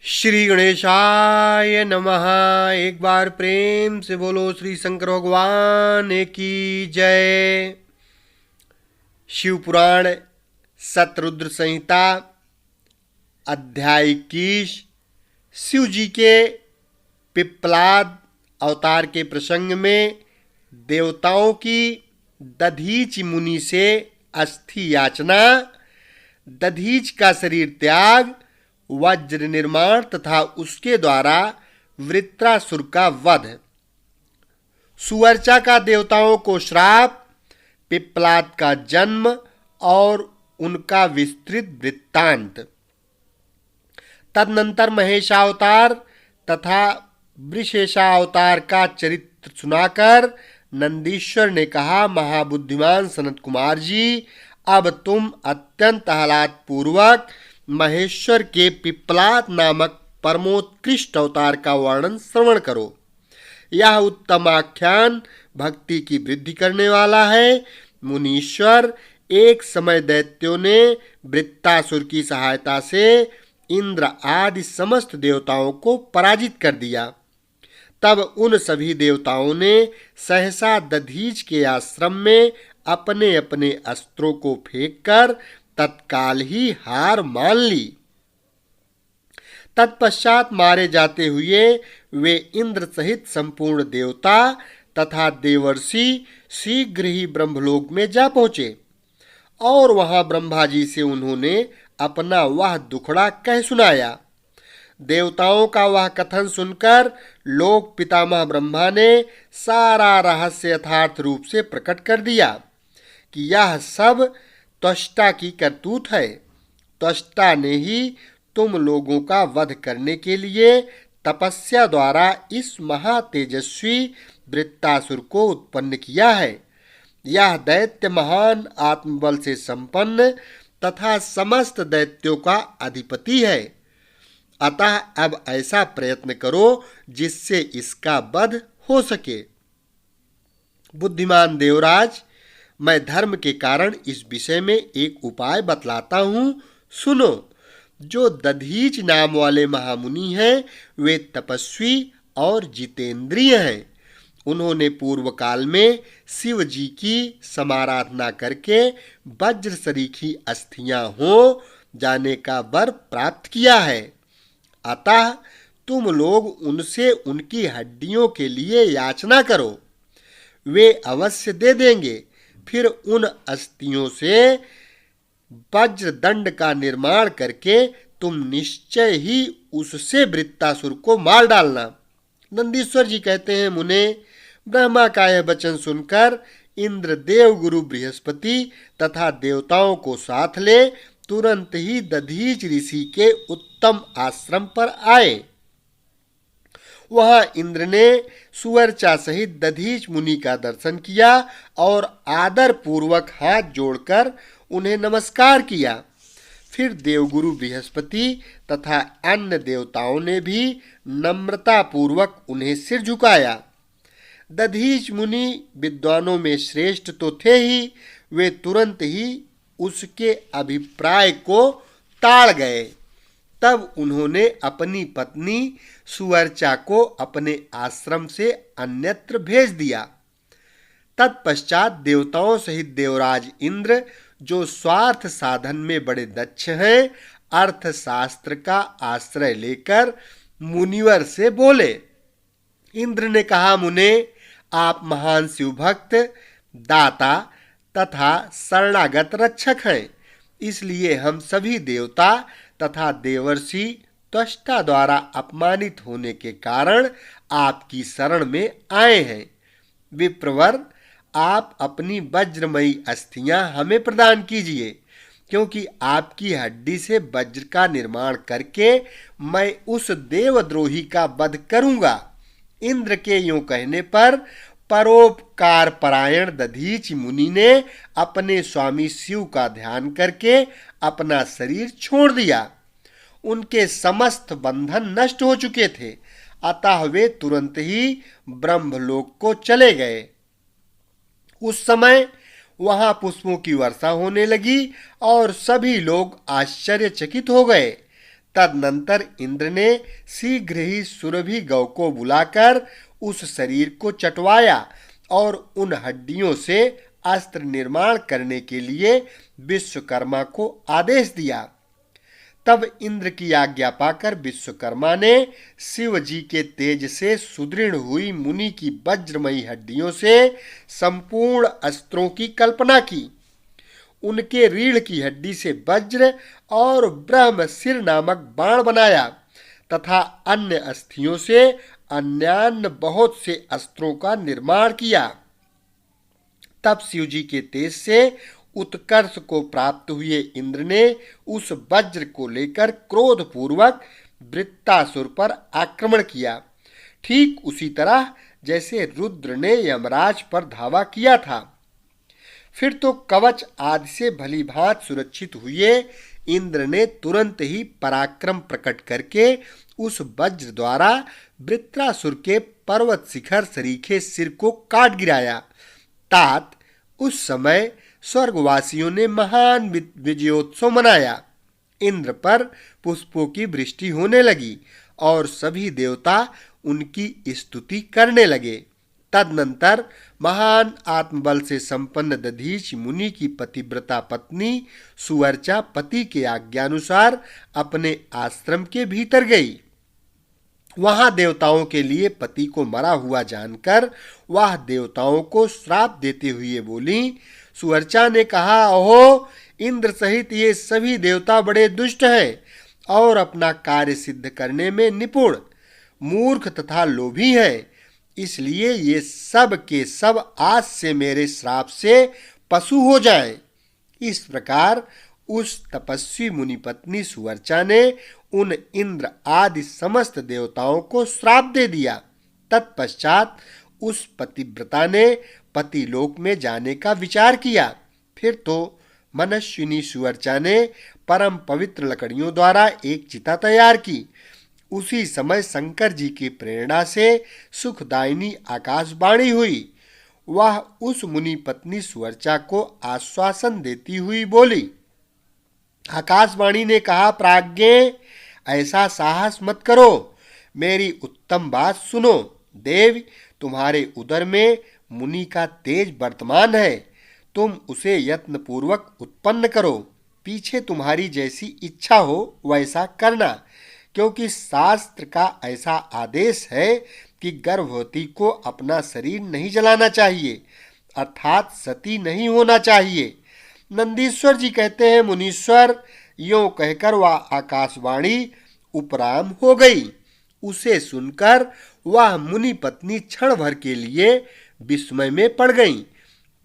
श्री गणेशाय नमः। एक बार प्रेम से बोलो श्री शंकर भगवान की जय। शिव पुराण शतरुद्र संहिता अध्याय 21 शिव जी के पिप्पलाद अवतार के प्रसंग में देवताओं की दधीच मुनि से अस्थि याचना, दधीच का शरीर त्याग, वज्र निर्माण तथा उसके द्वारा वृत्रासुर का वध, सुवर्चा का देवताओं को श्राप, पिप्पलाद का जन्म और उनका विस्तृत वृत्तांत। तदनंतर महेशावतार तथा वृषेशावतार का चरित्र सुनाकर नंदीश्वर ने कहा, महाबुद्धिमान सनत कुमार जी, अब तुम अत्यंत आह्लाद पूर्वक महेश्वर के पिप्पलाद नामक परमोत्कृष्ट अवतार का वर्णन श्रवण करो। यह उत्तम आख्यान भक्ति की वृद्धि करने वाला है। मुनीश्वर, एक समय दैत्यों ने वृत्तासुर की सहायता से इंद्र आदि समस्त देवताओं को पराजित कर दिया। तब उन सभी देवताओं ने सहसा दधीच के आश्रम में अपने अपने अस्त्रों को फेंककर तत्काल ही हार मान ली। तत्पश्चात मारे जाते हुए वे इंद्र सहित संपूर्ण देवता तथा देवर्षि शीघ्र ही ब्रह्मलोक में जा पहुंचे और वहां ब्रह्मा जी से उन्होंने अपना वह दुखड़ा कह सुनाया। देवताओं का वह कथन सुनकर लोक पितामह ब्रह्मा ने सारा रहस्य यथार्थ रूप से प्रकट कर दिया कि यह सब त्वष्टा की करतूत है। त्वष्टा ने ही तुम लोगों का वध करने के लिए तपस्या द्वारा इस महातेजस्वी वृत्तासुर को उत्पन्न किया है। यह दैत्य महान आत्मबल से संपन्न तथा समस्त दैत्यों का अधिपति है। अतः अब ऐसा प्रयत्न करो जिससे इसका वध हो सके। बुद्धिमान देवराज, मैं धर्म के कारण इस विषय में एक उपाय बतलाता हूँ, सुनो। जो दधीच नाम वाले महामुनि हैं, वे तपस्वी और जितेंद्रिय हैं। उन्होंने पूर्व काल में शिव जी की समाराधना करके वज्र सरीखी अस्थियां हो जाने का वर प्राप्त किया है। अतः तुम लोग उनसे उनकी हड्डियों के लिए याचना करो, वे अवश्य दे देंगे। फिर उन अस्थियों से वज्र दंड का निर्माण करके तुम निश्चय ही उससे वृत्तासुर को मार डालना। नंदीश्वर जी कहते हैं, मुने, ब्रह्मा का यह वचन सुनकर इंद्र देव गुरु बृहस्पति तथा देवताओं को साथ ले तुरंत ही दधीच ऋषि के उत्तम आश्रम पर आए। वहां इंद्र ने सुवर्चा सहित दधीच मुनि का दर्शन किया और आदर पूर्वक हाथ जोड़कर उन्हें नमस्कार किया। फिर देवगुरु बृहस्पति तथा अन्य देवताओं ने भी नम्रता पूर्वक उन्हें सिर झुकाया। दधीच मुनि विद्वानों में श्रेष्ठ तो थे ही, वे तुरंत ही उसके अभिप्राय को टाल गए। तब उन्होंने अपनी पत्नी सुवर्चा को अपने आश्रम से अन्यत्र भेज दिया। तत्पश्चात देवताओं सहित देवराज इंद्र, जो स्वार्थ साधन में बड़े दक्ष हैं, अर्थशास्त्र का आश्रय लेकर मुनिवर से बोले। इंद्र ने कहा, मुने, आप महान शिव भक्त, दाता तथा शरणागत रक्षक हैं। इसलिए हम सभी देवता तथा देवर्षि त्वष्टा द्वारा अपमानित होने के कारण आपकी शरण में आए हैं। विप्रवर, आप अपनी वज्रमयी अस्थियां हमें प्रदान कीजिए, क्योंकि आपकी हड्डी से वज्र का निर्माण करके मैं उस देवद्रोही का वध करूंगा। इंद्र के यूं कहने पर परोपकार परायण दधीच मुनि ने अपने स्वामी शिव का ध्यान करके अपना शरीर छोड़ दिया। उनके समस्त बंधन नष्ट हो चुके थे, अतः वे तुरंत ही ब्रह्मलोक को चले गए। उस समय वहां पुष्पों की वर्षा होने लगी और सभी लोग आश्चर्यचकित हो गए। तदनंतर इंद्र ने शीघ्र ही सुरभि गौ को बुलाकर उस शरीर को चटवाया और उन हड्डियों से अस्त्र निर्माण करने के लिए विश्वकर्मा को आदेश दिया। तब इंद्र की आज्ञा पाकर विश्वकर्मा ने शिव जी के तेज से सुदृढ़ हुई मुनि की वज्रमयी हड्डियों से संपूर्ण अस्त्रों की कल्पना की। उनके रीढ़ की हड्डी से वज्र और ब्रह्मशिर नामक बाण बनाया तथा अन्य अस्थियों से अन्यान्य बहुत से अस्त्रों का निर्माण किया। तब शिव जी के तेज से उत्कर्ष को प्राप्त हुए इंद्र ने उस वज्र को लेकर क्रोधपूर्वक वृत्तासुर पर आक्रमण किया, ठीक उसी तरह जैसे रुद्र ने यमराज पर धावा किया था। फिर तो कवच आदि से भली भांति सुरक्षित हुए इंद्र ने तुरंत ही पराक्रम प्रकट करके उस वज्र द्वारा वृत्रासुर के पर्वत शिखर सरीखे सिर को काट गिराया। तात उस समय स्वर्गवासियों ने महान विजयोत्सव मनाया। इंद्र पर पुष्पों की वृष्टि होने लगी और सभी देवता उनकी स्तुति करने लगे। तदनंतर महान आत्मबल से संपन्न दधीच मुनि की पतिव्रता पत्नी सुवर्चा पति के आज्ञानुसार अपने आश्रम के भीतर गई। वहां देवताओं के लिए पति को मरा हुआ जानकर वह देवताओं को श्राप देते हुए बोली। सुवर्चा ने कहा, ओहो, इंद्र सहित ये सभी देवता बड़े दुष्ट हैं और अपना कार्य सिद्ध करने में निपुण, मूर्ख तथा लोभी हैं। इसलिए ये सब के सब आज से मेरे श्राप से पशु हो जाएं। इस प्रकार उस तपस्वी मुनि पत्नी सुवर्चा ने उन इंद्र आदि समस्त देवताओं को श्राप दे दिया। तत्पश्चात उस पतिव्रता ने पतिलोक में जाने का विचार किया। फिर तो मनस्विनी सुवर्चा ने परम पवित्र लकड़ियों द्वारा एक चिता तैयार की। उसी समय शंकर जी की प्रेरणा से सुखदायिनी आकाशवाणी हुई। वह उस मुनि पत्नी सुवर्चा को आश्वासन देती हुई बोली। आकाशवाणी ने कहा, प्राज्ञे, ऐसा साहस मत करो, मेरी उत्तम बात सुनो। देव, तुम्हारे उदर में मुनि का तेज वर्तमान है, तुम उसे यत्नपूर्वक उत्पन्न करो। पीछे तुम्हारी जैसी इच्छा हो वैसा करना, क्योंकि शास्त्र का ऐसा आदेश है कि गर्भवती को अपना शरीर नहीं जलाना चाहिए, अर्थात सती नहीं होना चाहिए। नंदीश्वर जी कहते हैं, मुनीश्वर, यों कहकर वह आकाशवाणी उपराम हो गई। उसे सुनकर वह मुनि पत्नी क्षण भर के लिए विस्मय में पड़ गई,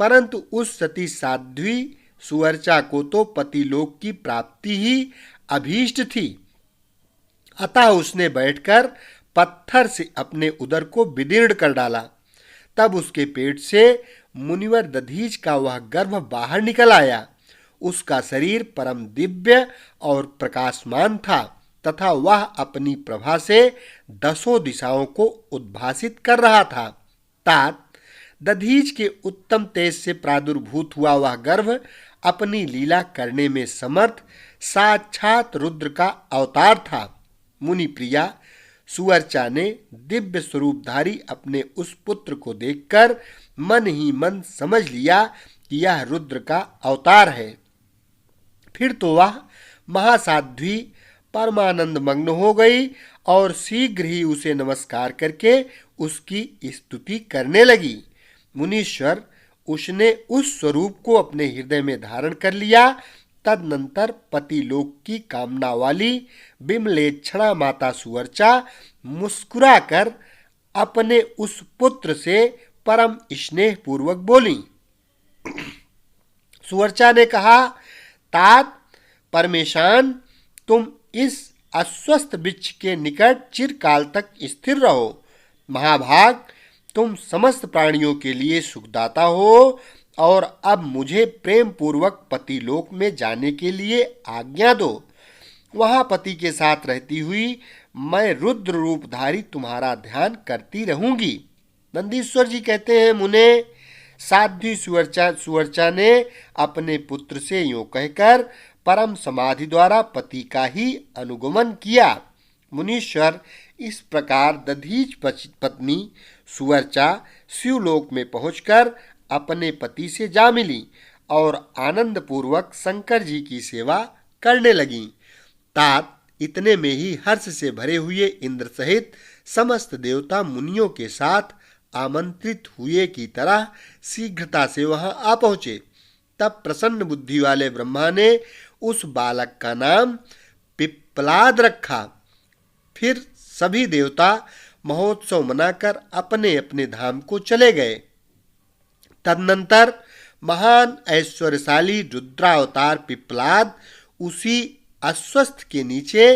परंतु उस सती साध्वी सुवर्चा को तो पतिलोक की प्राप्ति ही अभीष्ट थी। अतः उसने बैठकर पत्थर से अपने उदर को विदीर्ण कर डाला। तब उसके पेट से मुनिवर दधीच का वह गर्भ बाहर निकल आया। उसका शरीर परम दिव्य और प्रकाशमान था तथा वह अपनी प्रभा से 10 दिशाओं को उद्भासित कर रहा था। तात दधीच के उत्तम तेज से प्रादुर्भूत हुआ वह गर्भ अपनी लीला करने में समर्थ साक्षात रुद्र का अवतार था। मुनि प्रिया सुवर्चा ने दिव्य स्वरूपधारी अपने उस पुत्र को देखकर मन ही मन समझ लिया कि यह रुद्र का अवतार है। फिर तो वह महासाध्वी परमानंद मग्न हो गई और शीघ्र ही उसे नमस्कार करके उसकी स्तुति करने लगी। मुनीश्वर, उसने उस स्वरूप को अपने हृदय में धारण कर लिया। तदनंतर पतिलोक की कामना वाली विमलेक्षणा माता सुवर्चा मुस्कुराकर अपने उस पुत्र से परम स्नेह पूर्वक बोली। सुवर्चा ने कहा, तात, परमेशान, तुम इस अस्वस्थ वृक्ष के निकट चिरकाल तक स्थिर रहो। महाभाग, तुम समस्त प्राणियों के लिए सुखदाता हो और अब मुझे प्रेम पूर्वक पतिलोक में जाने के लिए आज्ञा दो। वहां पति के साथ रहती हुई मैं रुद्र रूपधारी तुम्हारा ध्यान करती रहूंगी। नंदीश्वर जी कहते हैं, मुने, साध्वी सुवर्चा ने अपने पुत्र से यूं कहकर परम समाधि द्वारा पति का ही अनुगमन किया। मुनीश्वर इस प्रकार दधीच पत्नी सुवर्चा शिवलोक में पहुंचकर अपने पति से जा मिली और आनंद पूर्वक शंकर जी की सेवा करने लगी। तात इतने में ही हर्ष से भरे हुए इंद्र सहित समस्त देवता मुनियों के साथ आमंत्रित हुए की तरह शीघ्रता से वहां आ पहुंचे। तब प्रसन्न बुद्धि वाले ब्रह्मा ने उस बालक का नाम पिप्पलाद रखा। फिर सभी देवता महोत्सव मनाकर अपने अपने धाम को चले गए। तदनंतर महान ऐश्वर्यशाली रुद्रावतार पिप्पलाद उसी अस्वस्थ के नीचे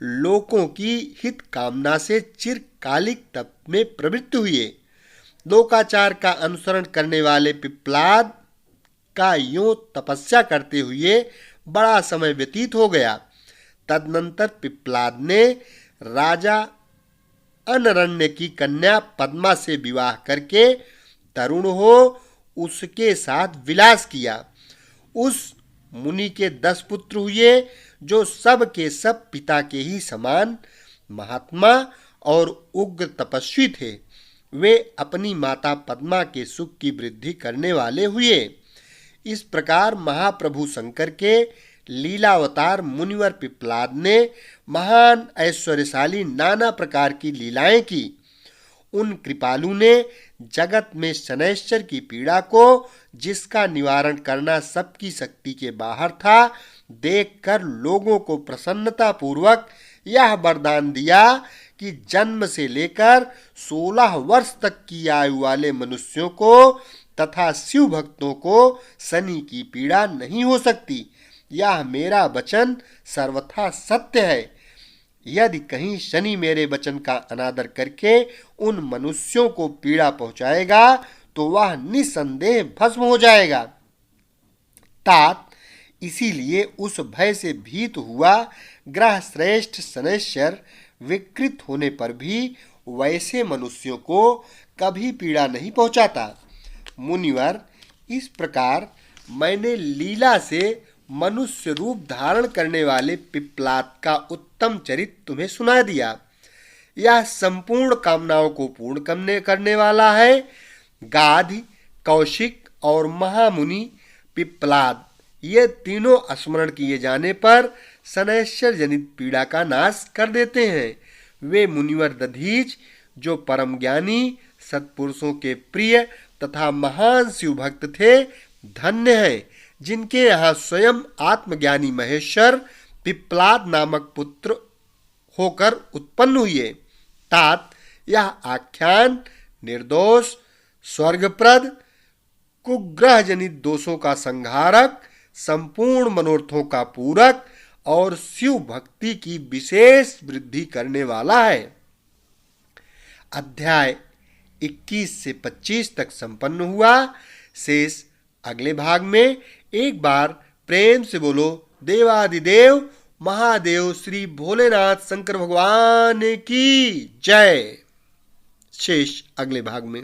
लोकों की हित कामना से चिरकालिक तप में प्रवृत्त हुए। लोकाचार का अनुसरण करने वाले पिप्पलाद का यूं तपस्या करते हुए बड़ा समय व्यतीत हो गया। तदनंतर पिप्पलाद ने राजा अनरण्य की कन्या पद्मा से विवाह करके तरुण हो उसके साथ विलास किया। उस मुनि के 10 पुत्र हुए जो सब के सब पिता के ही समान महात्मा और उग्र तपस्वी थे। वे अपनी माता पद्मा के सुख की वृद्धि करने वाले हुए। इस प्रकार महाप्रभु शंकर के लीलावतार मुनिवर पिप्पलाद ने महान ऐश्वर्यशाली नाना प्रकार की लीलाएं की। उन कृपालु ने जगत में शनैश्चर की पीड़ा को, जिसका निवारण करना सबकी शक्ति के बाहर था, देखकर लोगों को प्रसन्नता पूर्वक यह वरदान दिया कि जन्म से लेकर 16 वर्ष तक की आयु वाले मनुष्यों को तथा शिव भक्तों को शनि की पीड़ा नहीं हो सकती। यह मेरा वचन सर्वथा सत्य है। यदि कहीं शनि मेरे वचन का अनादर करके उन मनुष्यों को पीड़ा पहुंचाएगा तो वह निसंदेह भस्म हो जाएगा। तात इसीलिए उस भय से भीत हुआ ग्रह श्रेष्ठ शनैश्चर विकृत होने पर भी वैसे मनुष्यों को कभी पीड़ा नहीं पहुंचाता। मुनिवर, इस प्रकार मैंने लीला से मनुष्य रूप धारण करने वाले पिप्पलाद का उत्तम चरित्र तुम्हें सुना दिया। यह संपूर्ण कामनाओं को पूर्ण करने वाला है। गाधि, कौशिक और महामुनि पिप्पलाद ये तीनों स्मरण किए जाने पर शनैश्चर जनित पीड़ा का नाश कर देते हैं। वे मुनिवर दधीच जो परम ज्ञानी सत्पुरुषों के प्रिय तथा महान शिव भक्त थे, धन्य हैं, जिनके यहाँ स्वयं आत्मज्ञानी महेश्वर पिप्पलाद नामक पुत्र होकर उत्पन्न हुए। तात यह आख्यान निर्दोष, स्वर्गप्रद, कुग्रह जनित दोषों का संहारक, संपूर्ण मनोरथों का पूरक और शिव भक्ति की विशेष वृद्धि करने वाला है। अध्याय 21 से 25 तक संपन्न हुआ। शेष अगले भाग में। एक बार प्रेम से बोलो देवादिदेव महादेव श्री भोलेनाथ शंकर भगवान की जय। शेष अगले भाग में।